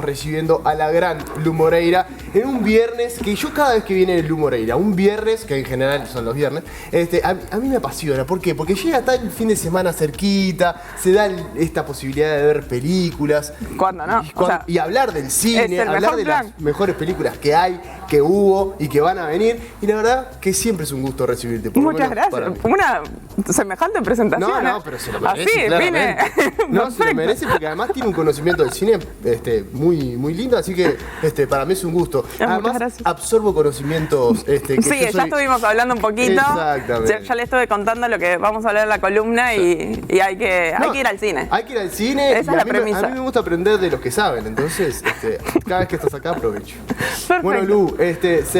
recibiendo a la gran Lu Moreira en un viernes que yo cada vez que viene Lu Moreira, un viernes, que en general son los viernes, a mí me apasiona. ¿Por qué? Porque llega hasta el fin de semana cerquita, se da esta posibilidad de ver películas. ¿Cuándo no? Y hablar del cine, hablar de las mejores películas que hay, que hubo y que van a venir. Y la verdad que siempre es un gusto recibirte. Muchas gracias. Una semejante presentación. No, pero se lo merece. Así, vine. No, se lo merece porque además tiene un conocimiento del cine muy, muy lindo, así que para mí es un gusto. Además, absorbo conocimientos. Sí, ya estuvimos hablando un poquito. Exactamente. Ya le estuve contando lo que vamos a hablar en la columna y hay que ir al cine. Hay que ir al cine. Esa es la premisa. A mí me gusta aprender de los que saben, entonces cada vez que estás acá aprovecho. Perfecto. Bueno, Lu,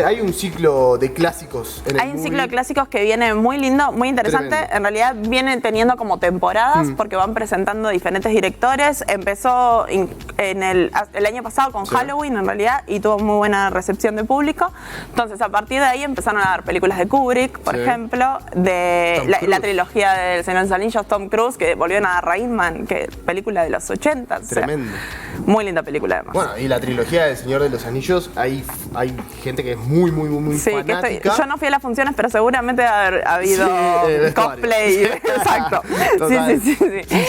hay un ciclo de clásicos en el Hay un ciclo de clásicos que viene muy lindo, muy interesante. Tremendo. En realidad viene teniendo como temporadas porque van presentando diferentes directores. Empezó el año pasado con Halloween en realidad y tuvo muy buena recepción de público. Entonces a partir de ahí empezaron a dar películas de Kubrick, por ejemplo, de la trilogía del Señor de los Anillos, Tom Cruise, que volvieron a dar Rainman, que película de los 80. Tremendo. Muy linda película además. Bueno, y la trilogía del Señor de los Anillos, hay gente que es muy fanática. Yo no fui a las funciones, pero seguramente ha habido cosplay. Exacto. Sí.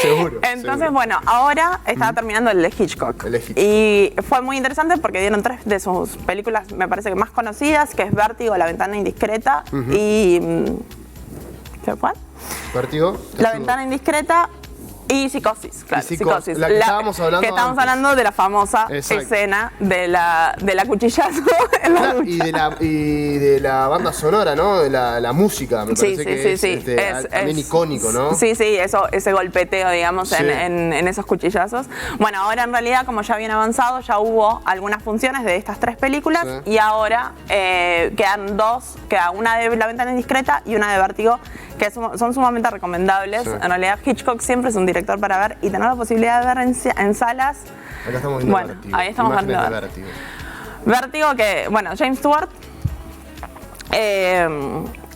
Seguro. Entonces, bueno, ahora estaba terminando el de Hitchcock. Y fue muy interesante porque dieron 3 de sus películas, me parece que más conocidas, que es Vértigo, La Ventana Indiscreta y... ¿qué fue? Vértigo. La Ventana Indiscreta y Psicosis, claro. Psicosis. La que estábamos hablando. Que estábamos hablando de la famosa escena de la cuchillazo en la ducha. Y de la banda sonora, ¿no? De la música, me parece que es también icónico, ¿no? Sí, ese golpeteo, digamos, en esos cuchillazos. Bueno, ahora en realidad, como ya habían avanzado, ya hubo algunas funciones de estas 3 películas y ahora quedan 2, queda una de La Ventana Indiscreta y una de Vértigo, que son sumamente recomendables. En realidad Hitchcock siempre es un director para ver y tener la posibilidad de ver en salas. Acá estamos viendo Vértigo. Ahí estamos viendo Vértigo, que, bueno, James Stewart,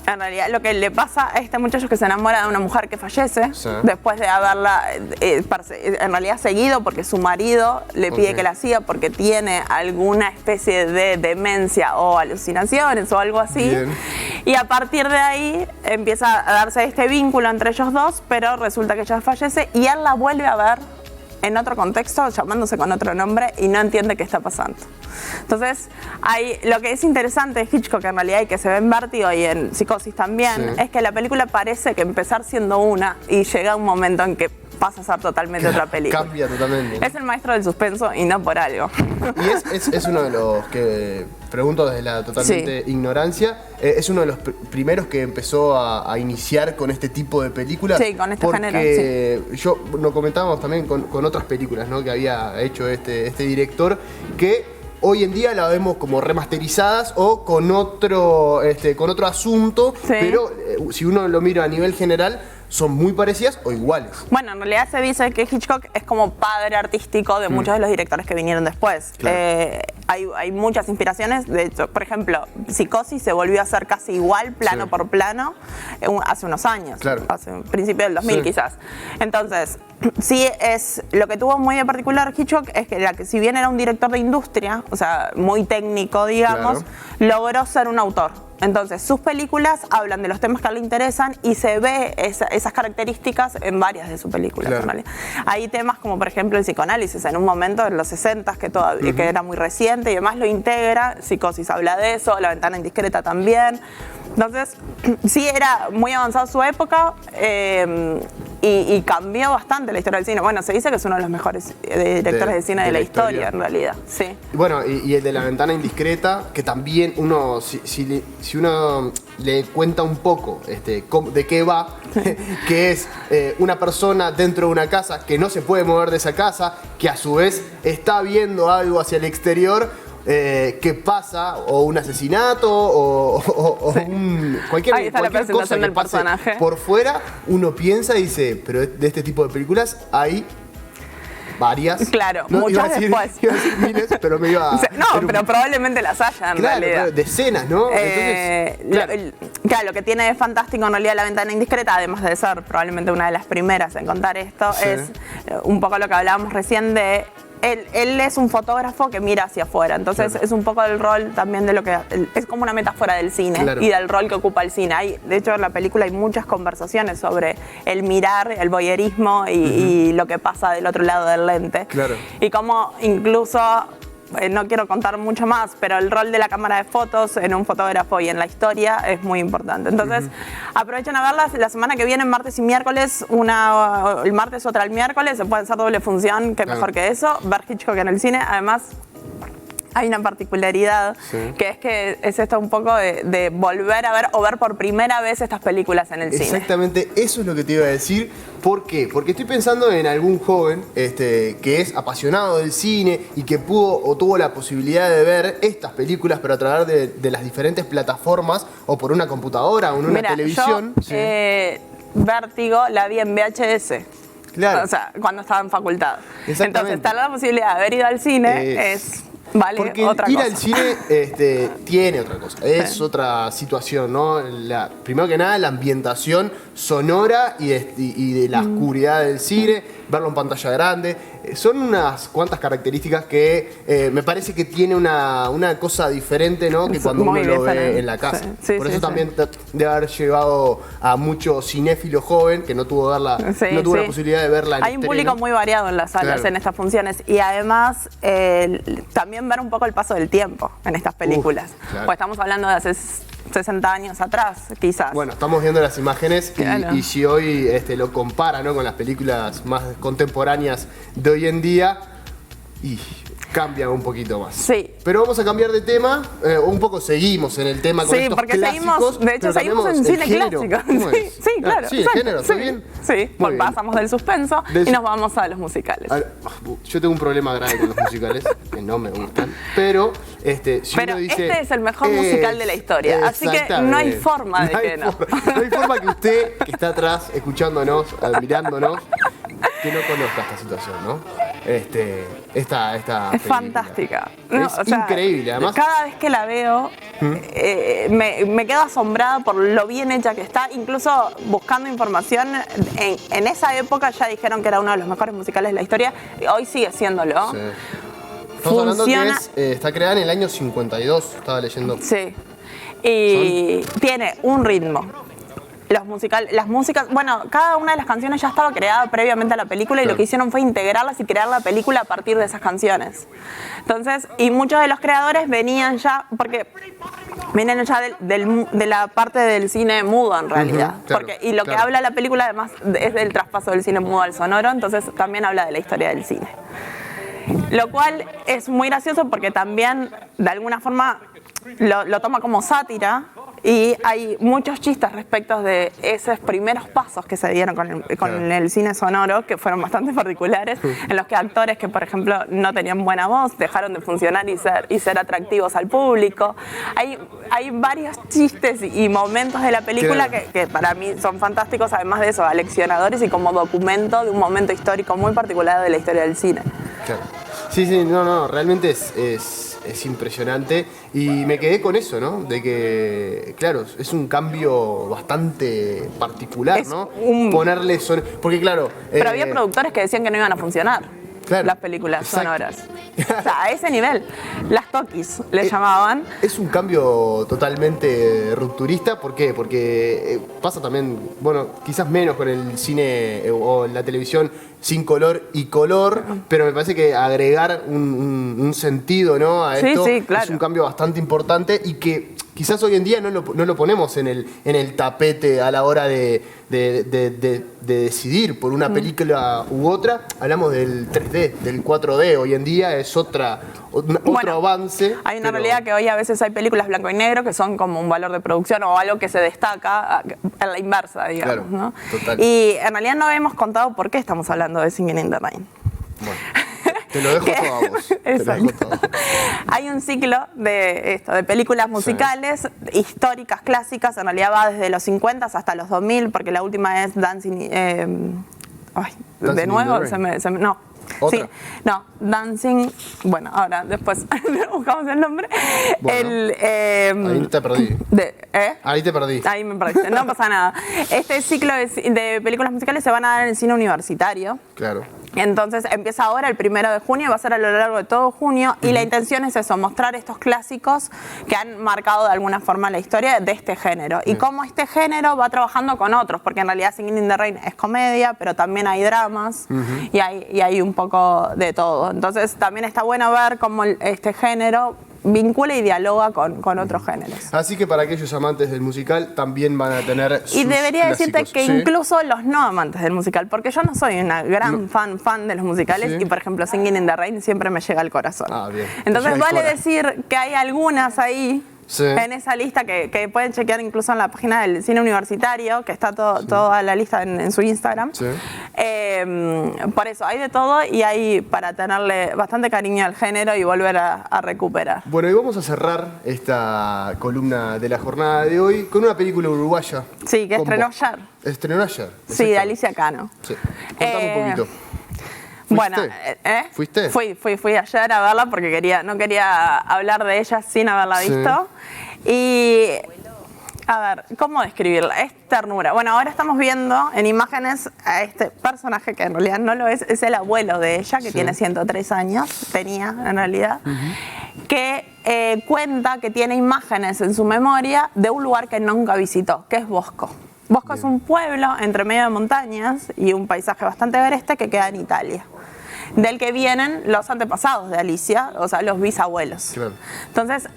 en realidad lo que le pasa a este muchacho es que se enamora de una mujer que fallece después de haberla en realidad seguido porque su marido le pide que la siga porque tiene alguna especie de demencia o alucinaciones o algo así. Y a partir de ahí empieza a darse este vínculo entre ellos dos, pero resulta que ella fallece y él la vuelve a ver en otro contexto, llamándose con otro nombre y no entiende qué está pasando. Entonces, lo que es interesante de Hitchcock en realidad y que se ve en Vértigo y en Psicosis también, es que la película parece que empezar siendo una y llega un momento en que pasa a ser totalmente otra película. Cambia totalmente. Es el maestro del suspenso y no por algo. Y es uno de los que, pregunto desde la totalmente ignorancia, es uno de los primeros que empezó a iniciar con este tipo de películas. Sí, con este género. Yo lo comentábamos también con otras películas, ¿no? Que había hecho este director, que hoy en día la vemos como remasterizadas o con otro asunto, pero si uno lo mira a nivel general, son muy parecidas o iguales. Bueno, en realidad se dice que Hitchcock es como padre artístico de muchos de los directores que vinieron después. Claro. Hay muchas inspiraciones. De hecho, por ejemplo, Psicosis se volvió a hacer casi igual, plano por plano, hace unos años. Claro. Hace principio del 2000 quizás. Entonces, sí, lo que tuvo muy de particular Hitchcock es que si bien era un director de industria, o sea, muy técnico, digamos, logró ser un autor. Entonces, sus películas hablan de los temas que a él le interesan y se ve esas características en varias de sus películas. Claro. Hay temas como, por ejemplo, el psicoanálisis, en un momento en los 60 que era muy reciente y además lo integra. Psicosis habla de eso, La Ventana Indiscreta también. Entonces, sí era muy avanzada su época y cambió bastante la historia del cine. Bueno, se dice que es uno de los mejores directores de cine de la historia, en realidad. Sí. Bueno, y el de La Ventana Indiscreta, que también uno, si uno le cuenta un poco de qué va, que es una persona dentro de una casa que no se puede mover de esa casa, que a su vez está viendo algo hacia el exterior, que pasa, o un asesinato, o cualquier cosa que pase por fuera, uno piensa y dice, pero de este tipo de películas hay varias. Claro, no, muchas después. Iba a decir miles, pero me iba a... No, pero probablemente las haya en realidad. Decenas, ¿no? Entonces, claro, lo que tiene de fantástico en realidad La Ventana Indiscreta, además de ser probablemente una de las primeras en contar esto, es un poco lo que hablábamos recién de él es un fotógrafo que mira hacia afuera, entonces Claro. es un poco el rol también de lo que... Es como una metáfora del cine Claro. y del rol que ocupa el cine. De hecho, en la película hay muchas conversaciones sobre el mirar, el voyerismo y lo que pasa del otro lado del lente. Claro. Y cómo incluso... no quiero contar mucho más, pero el rol de la cámara de fotos en un fotógrafo y en la historia es muy importante. Entonces, aprovechen a verlas la semana que viene, martes y miércoles, una el martes, otra el miércoles, se puede hacer doble función, que Claro. mejor que eso, ver Hitchcock en el cine. Además, hay una particularidad, que es esto un poco de volver a ver o ver por primera vez estas películas en el cine. Exactamente, eso es lo que te iba a decir. ¿Por qué? Porque estoy pensando en algún joven que es apasionado del cine y que pudo o tuvo la posibilidad de ver estas películas, pero a través de las diferentes plataformas o por una computadora o en una Mira, televisión. yo, Vértigo la vi en VHS. Claro. O sea, cuando estaba en facultad. Exactamente. Entonces, tal la posibilidad de haber ido al cine vale Porque otra ir cosa. al cine tiene otra cosa, es otra situación, ¿no? Primero que nada, la ambientación sonora y de la oscuridad del cine, verlo en pantalla grande, son unas cuantas características que me parece que tiene una cosa diferente, ¿no? Que cuando uno Muy lo ve diferente. en la casa. Sí, Por sí, eso sí. también debe haber llevado a mucho cinéfilo joven que no tuvo la posibilidad de verla en Hay un estreno. público muy variado en las salas, Claro. en estas funciones. Y además, también ver un poco el paso del tiempo en estas películas. Claro. Pues estamos hablando de hace 60 años atrás, quizás. Bueno, estamos viendo las imágenes Claro. y si hoy lo compara, ¿no? con las películas más contemporáneas de hoy en día, y cambia un poquito más. Sí. Pero vamos a cambiar de tema, un poco seguimos en el tema con Sí, estos porque clásicos. de hecho, pero seguimos en cambiamos el cine género. clásico. ¿Cómo Sí, es? sí, claro. Sí, el exacto, género, ¿está sí. bien? Sí, Muy pues bien. pasamos del suspenso y nos vamos a los musicales. Yo tengo un problema grave con los musicales, que no me gustan, pero si Pero uno dice, este es el mejor musical de la historia, así que no hay forma de que no. No hay forma que usted, que está atrás, escuchándonos, admirándonos, que no conozca esta situación, ¿no? Esta Es película. fantástica. No, Es increíble, además. Cada vez que la veo, me quedo asombrada por lo bien hecha que está. Incluso buscando información, en esa época ya dijeron que era uno de los mejores musicales de la historia. Y hoy sigue siéndolo. Sí. Estamos hablando Funciona. que está creada en el año 52, estaba leyendo. Sí. Y tiene un ritmo. Las músicas, bueno, cada una de las canciones ya estaba creada previamente a la película y Claro. lo que hicieron fue integrarlas y crear la película a partir de esas canciones. Entonces, y muchos de los creadores venían ya, porque vienen ya de la parte del cine mudo en realidad. claro, Y lo que claro. habla la película además es del traspaso del cine mudo al sonoro, entonces también habla de la historia del cine. Lo cual es muy gracioso porque también de alguna forma lo toma como sátira y hay muchos chistes respecto de esos primeros pasos que se dieron con el cine sonoro que fueron bastante particulares, en los que actores que por ejemplo no tenían buena voz dejaron de funcionar y ser atractivos al público. Hay varios chistes y momentos de la película Claro. que para mí son fantásticos, además de eso, aleccionadores y como documento de un momento histórico muy particular de la historia del cine. Claro. Sí, no, realmente es impresionante y me quedé con eso, ¿no? De que, claro, es un cambio bastante particular, Es ¿no? un- Ponerle porque claro... Pero había productores que decían que no iban a funcionar Claro, las películas exacto. sonoras. O sea, a ese nivel. Las Tokis le llamaban. Es un cambio totalmente rupturista, ¿por qué? Porque pasa también, bueno, quizás menos con el cine o la televisión sin color y color, pero me parece que agregar un sentido, ¿no? a Sí, esto sí, claro. es un cambio bastante importante y que quizás hoy en día no lo ponemos en el tapete a la hora de decidir por una película u otra. Hablamos del 3D, del 4D, hoy en día es otro Bueno, avance. Hay una pero- realidad que hoy a veces hay películas blanco y negro que son como un valor de producción o algo que se destaca a la inversa, digamos. Claro, ¿no? total. Y en realidad no hemos contado por qué estamos hablando de Singing in the Rain. Bueno, te lo dejo todo a vos. Te lo dejo Exacto. todo. Hay un ciclo de películas musicales históricas, clásicas, en realidad va desde los 50 hasta los 2000, porque la última es Dancing... Dancing de in nuevo, the Rain. no. ¿Otra? Sí, no, Dancing, bueno, ahora después buscamos el nombre. Bueno, ahí te perdí. Ahí te perdí. Ahí me perdiste, no pasa nada. Este ciclo de películas musicales se van a dar en el cine universitario. Claro. Entonces empieza ahora el 1 de junio, va a ser a lo largo de todo junio, y la intención es eso, mostrar estos clásicos que han marcado de alguna forma la historia de este género. Y cómo este género va trabajando con otros, porque en realidad Singing in the Rain es comedia, pero también hay dramas y hay un poco de todo. Entonces también está bueno ver cómo este género vincula y dialoga con otros géneros. Así que para aquellos amantes del musical también van a tener sus Y debería decirte clásicos. que ¿Sí? incluso los no amantes del musical, porque yo no soy una gran fan de los musicales, Sí. y por ejemplo Singing in the Rain siempre me llega al corazón. Ah, bien. Entonces Te llega vale al cora. decir que hay algunas ahí Sí. en esa lista que pueden chequear incluso en la página del cine universitario, que está toda la lista en su Instagram. Sí. Por eso, hay de todo y hay para tenerle bastante cariño al género y volver a recuperar. Bueno, y vamos a cerrar esta columna de la jornada de hoy con una película uruguaya. Sí, que con estrenó vos. ayer. Estrenó ayer. Sí, de exactamente. Alicia Cano. Sí. Contame un poquito. Bueno, ¿Fuiste? Fui ayer a verla porque no quería hablar de ella sin haberla Sí. visto. Y, a ver, ¿cómo describirla? Es ternura. Bueno, ahora estamos viendo en imágenes a este personaje que en realidad no lo es el abuelo de ella, que Sí. tiene 103 años, tenía en realidad, que cuenta que tiene imágenes en su memoria de un lugar que nunca visitó, que es Bosco. Bosco es un pueblo entre medio de montañas y un paisaje bastante agreste que queda en Italia, del que vienen los antepasados de Alicia, o sea, los bisabuelos. Claro. Entonces,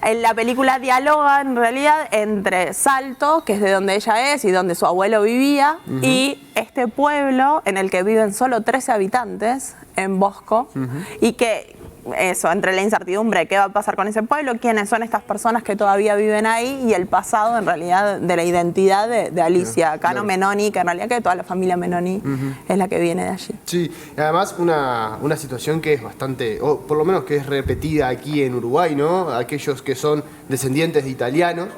en la película dialoga en realidad entre Salto, que es de donde ella es y donde su abuelo vivía, y este pueblo en el que viven solo 13 habitantes, en Bosco, y que eso, entre la incertidumbre de qué va a pasar con ese pueblo, quiénes son estas personas que todavía viven ahí y el pasado en realidad de la identidad de Alicia Cano Menoni, que en realidad que toda la familia Menoni es la que viene de allí. Sí, y además una situación que es bastante, o por lo menos que es repetida aquí en Uruguay, ¿no? Aquellos que son descendientes de italianos,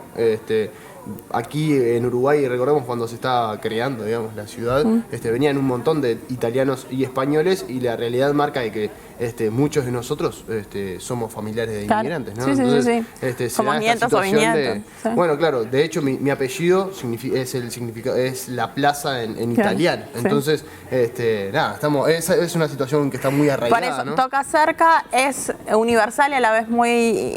aquí en Uruguay, recordemos cuando se estaba creando, digamos, la ciudad, venían un montón de italianos y españoles, y la realidad marca de que muchos de nosotros somos familiares de Claro. inmigrantes, ¿no? Sí, sí, Entonces, sí. se Somos da esta nietos o situación bisnietos, sí. Bueno, claro, de hecho mi apellido es la plaza en Claro, italiano. sí. Entonces, nada, es una situación que está muy arraigada, Por eso, ¿no? Toca Cerca es universal y a la vez muy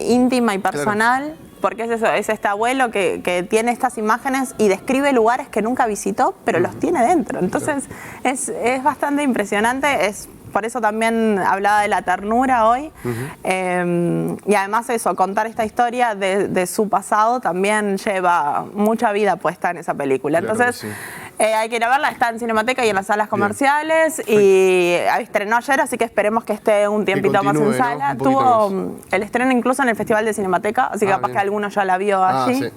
íntima y personal, porque es eso, es este abuelo que tiene estas imágenes y describe lugares que nunca visitó, pero los tiene dentro. Entonces, es bastante impresionante, por eso también hablaba de la ternura hoy. Y además eso, contar esta historia de su pasado también lleva mucha vida puesta en esa película. Claro Entonces, que sí. hay que ir a verla, está en Cinemateca y en las salas comerciales, y estrenó ayer, así que esperemos que esté un tiempito más en continúe, ¿no? sala. Un poquito Tuvo el estreno incluso en el Festival de Cinemateca, así que capaz bien. que alguno ya la vio allí. Sí.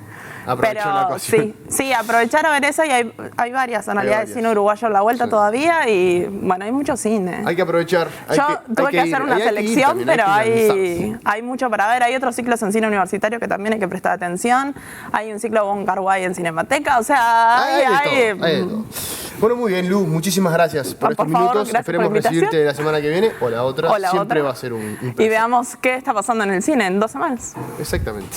Aprovechó la Pero ocasión. sí, aprovechar a ver esa, y hay varias en realidad de varias. cine uruguayo en la vuelta Sí. todavía, y bueno, hay mucho cine. Hay que aprovechar. Yo tuve que hacer una selección, pero hay hay mucho para ver. Hay otros ciclos en cine universitario que también hay que prestar atención. Hay un ciclo Bon Kar-wai en Cinemateca, o sea, hay de todo. Bueno, muy bien, Lu, muchísimas gracias por estos Por favor, minutos. gracias Esperemos por la invitación. recibirte la semana que viene o la otra. O la Siempre otra. va a ser un Y placer. veamos qué está pasando en el cine en 2 semanas. Exactamente.